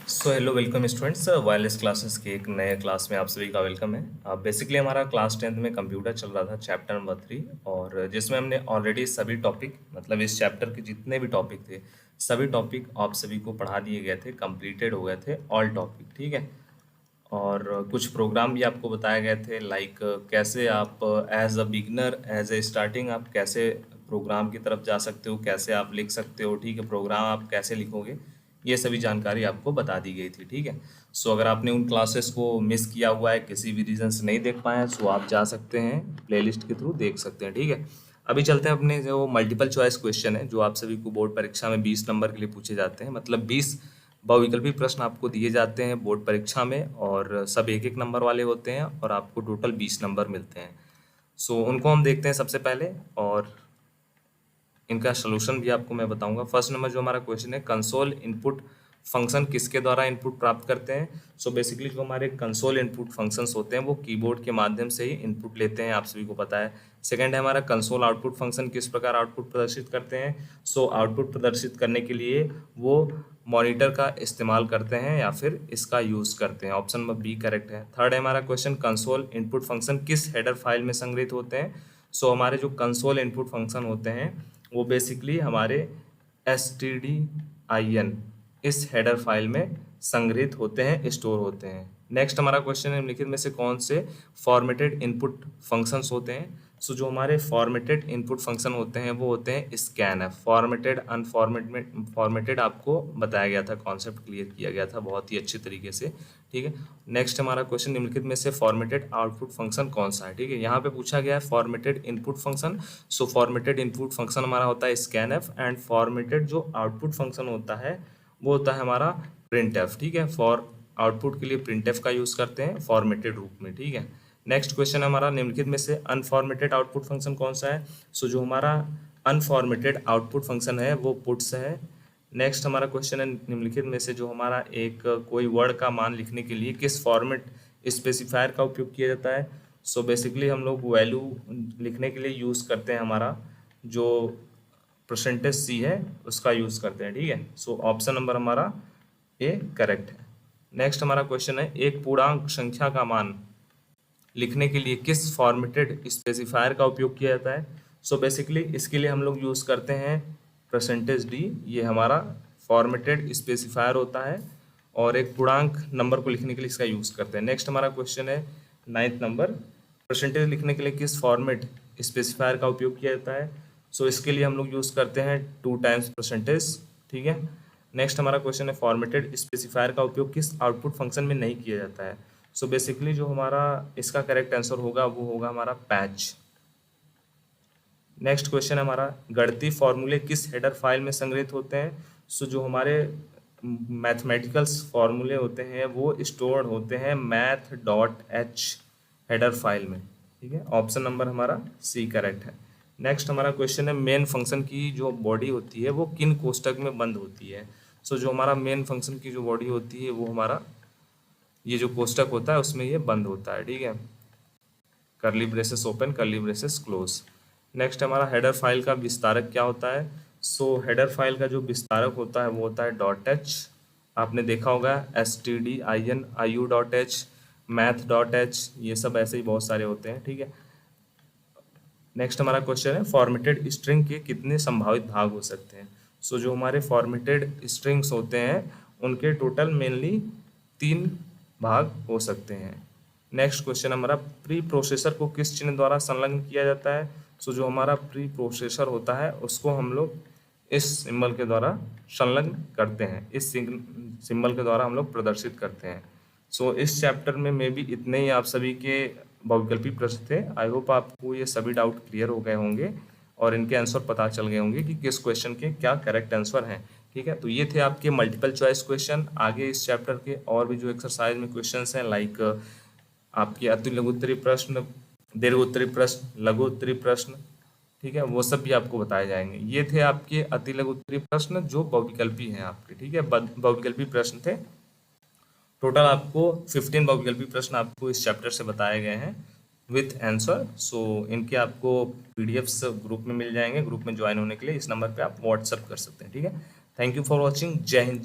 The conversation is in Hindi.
So hello welcome students, wireless classes के एक नए क्लास में आप सभी का वेलकम है। बेसिकली हमारा क्लास 10th में कंप्यूटर चल रहा था चैप्टर नंबर 3, और जिसमें हमने ऑलरेडी सभी टॉपिक मतलब इस चैप्टर के जितने भी टॉपिक थे सभी टॉपिक आप सभी को पढ़ा दिए गए थे, कंप्लीटेड हो गए थे ऑल टॉपिक, ठीक है। और कुछ प्रोग्राम भी आपको बताए गए थे, लाइक कैसे आप as a beginner as a starting आप कैसे प्रोग्राम की तरफ जा सकते हो, कैसे आप लिख सकते हो, ठीक है, प्रोग्राम आप कैसे लिखोगे, ये सभी जानकारी आपको बता दी गई थी, ठीक है। सो अगर आपने उन क्लासेस को मिस किया हुआ है, किसी भी रीज़न से नहीं देख पाए हैं, सो आप जा सकते हैं प्लेलिस्ट के थ्रू देख सकते हैं, ठीक है। अभी चलते हैं अपने जो मल्टीपल चॉइस क्वेश्चन है जो आप सभी को बोर्ड परीक्षा में 20 नंबर के लिए पूछे जाते हैं, मतलब 20 बहुविकल्पी प्रश्न आपको दिए जाते हैं बोर्ड परीक्षा में, और सब एक एक नंबर वाले होते हैं और आपको टोटल 20 नंबर मिलते हैं। सो उनको हम देखते हैं सबसे पहले, और इनका सोल्यूशन भी आपको मैं बताऊंगा। फर्स्ट नंबर जो हमारा क्वेश्चन है, कंसोल इनपुट फंक्शन किसके द्वारा इनपुट प्राप्त करते हैं। सो बेसिकली जो हमारे कंसोल इनपुट फंक्शंस होते हैं वो कीबोर्ड के माध्यम से ही इनपुट लेते हैं, आप सभी को पता है। सेकंड है हमारा कंसोल आउटपुट फंक्शन किस प्रकार आउटपुट प्रदर्शित करते हैं। सो आउटपुट प्रदर्शित करने के लिए वो मॉनिटर का इस्तेमाल करते हैं या फिर इसका यूज़ करते हैं। ऑप्शन नंबर बी करेक्ट है। थर्ड है हमारा क्वेश्चन, कंसोल इनपुट फंक्शन किस हेडर फाइल में संग्रहित होते हैं। सो हमारे जो कंसोल इनपुट फंक्शन होते हैं वो बेसिकली हमारे stdin इस हेडर फाइल में संग्रहित होते हैं, स्टोर होते हैं। नेक्स्ट हमारा क्वेश्चन है, निम्नलिखित में से कौन से फॉर्मेटेड इनपुट फंक्शंस होते हैं। सो जो हमारे फॉर्मेटेड इनपुट फंक्शन होते हैं वो होते हैं स्कैनफ। फॉर्मेटेड फॉर्मेटेड आपको बताया गया था, कॉन्सेप्ट क्लियर किया गया था बहुत ही अच्छे तरीके से, ठीक है। नेक्स्ट हमारा क्वेश्चन, निम्नलिखित में से फॉर्मेटेड आउटपुट फंक्शन कौन सा है, ठीक है। यहाँ पे पूछा गया है फॉर्मेटेड इनपुट फंक्शन। सो फॉर्मेटेड इनपुट फंक्शन हमारा होता है स्कैनफ, एंड फॉर्मेटेड जो आउटपुट फंक्शन होता है वो होता है हमारा प्रिंटफ, ठीक है। फॉर आउटपुट के लिए प्रिंटफ का यूज़ करते हैं फॉर्मेटेड रूप में, ठीक है। नेक्स्ट क्वेश्चन हमारा, निम्नलिखित में से अनफॉर्मेटेड आउटपुट फंक्शन कौन सा है। सो जो हमारा अनफॉर्मेटेड आउटपुट फंक्शन है वो पुट्स है। नेक्स्ट हमारा क्वेश्चन है, निम्नलिखित में से जो हमारा एक कोई वर्ड का मान लिखने के लिए किस फॉर्मेट स्पेसिफायर का उपयोग किया जाता है। सो बेसिकली हम लोग वैल्यू लिखने के लिए यूज़ करते हैं हमारा जो %c है उसका यूज़ करते हैं, ठीक है। सो ऑप्शन नंबर हमारा ए करेक्ट है। नेक्स्ट हमारा क्वेश्चन है, एक पूर्णांक संख्या का मान लिखने के लिए किस फॉर्मेटेड स्पेसिफायर का उपयोग किया जाता है। सो बेसिकली इसके लिए हम लोग यूज़ करते हैं %d, ये हमारा फॉर्मेटेड स्पेसिफायर होता है, और एक पूर्णांक नंबर को लिखने के लिए इसका यूज़ करते हैं। नेक्स्ट हमारा क्वेश्चन है 9th नंबर, परसेंटेज लिखने के लिए किस फॉर्मेट स्पेसिफायर का उपयोग किया जाता है। सो इसके लिए हम लोग यूज़ करते हैं 2 टाइम्स %, ठीक है। नेक्स्ट हमारा क्वेश्चन है, फॉर्मेटेड स्पेसिफायर का उपयोग किस आउटपुट फंक्शन में नहीं किया जाता है। सो बेसिकली जो हमारा इसका करेक्ट आंसर होगा वो होगा हमारा पैच। नेक्स्ट क्वेश्चन हमारा, गणितीय फॉर्मूले किस हेडर फाइल में संग्रहित होते हैं। सो जो हमारे मैथमेटिकल्स फॉर्मूले होते हैं वो स्टोर्ड होते हैं math.h हेडर फाइल में, ठीक है। ऑप्शन नंबर हमारा सी करेक्ट है। नेक्स्ट हमारा क्वेश्चन है, मेन फंक्शन की जो बॉडी होती है वो किन कोष्टक में बंद होती है। सो जो हमारा मेन फंक्शन की जो बॉडी होती है वो हमारा ये जो कोष्टक होता है उसमें ये बंद होता है, ठीक है। Curly braces open, curly braces close. Next हमारा हेडर फाइल का विस्तारक क्या होता है। सो हेडर फाइल का जो विस्तारक होता है वो होता है .h। आपने देखा होगा stdin.iu.h, math.h, ये सब ऐसे ही बहुत सारे होते हैं, ठीक है। नेक्स्ट हमारा क्वेश्चन है, फॉर्मेटेड स्ट्रिंग के कितने संभावित भाग हो सकते हैं। सो जो हमारे फॉर्मेटेड स्ट्रिंग्स होते हैं उनके टोटल मेनली 3 भाग हो सकते हैं। नेक्स्ट क्वेश्चन हमारा, प्री प्रोसेसर को किस चिन्ह द्वारा संलग्न किया जाता है। सो जो हमारा प्री प्रोसेसर होता है उसको हम लोग इस सिंबल के द्वारा संलग्न करते हैं, इस सिंबल के द्वारा हम लोग प्रदर्शित करते हैं। सो इस चैप्टर में मे बी इतने ही आप सभी के बहुविकल्पी प्रश्न थे। आई होप आपको ये सभी डाउट क्लियर हो गए होंगे और इनके आंसर पता चल गए होंगे कि किस क्वेश्चन के क्या करेक्ट आंसर हैं, ठीक है। तो ये थे आपके मल्टीपल चॉइस क्वेश्चन। आगे इस चैप्टर के और भी जो एक्सरसाइज में क्वेश्चंस हैं, लाइक आपके अति लघु उत्तरीय प्रश्न, दीर्घ उत्तरीय प्रश्न, लघु उत्तरीय प्रश्न, ठीक है, वो सब भी आपको बताए जाएंगे। ये थे आपके अति लघु उत्तरीय प्रश्न जो बहुविकल्पी हैं आपके, ठीक है, बहुविकल्पी प्रश्न थे। टोटल आपको 15 बहुविकल्पी प्रश्न आपको इस चैप्टर से बताए गए हैं विथ आंसर। सो इनके आपको पीडीएफ्स ग्रुप में मिल जाएंगे। ग्रुप में ज्वाइन होने के लिए इस नंबर पे आप व्हाट्सअप कर सकते हैं, ठीक है। Thank you for watching. जय हिंद।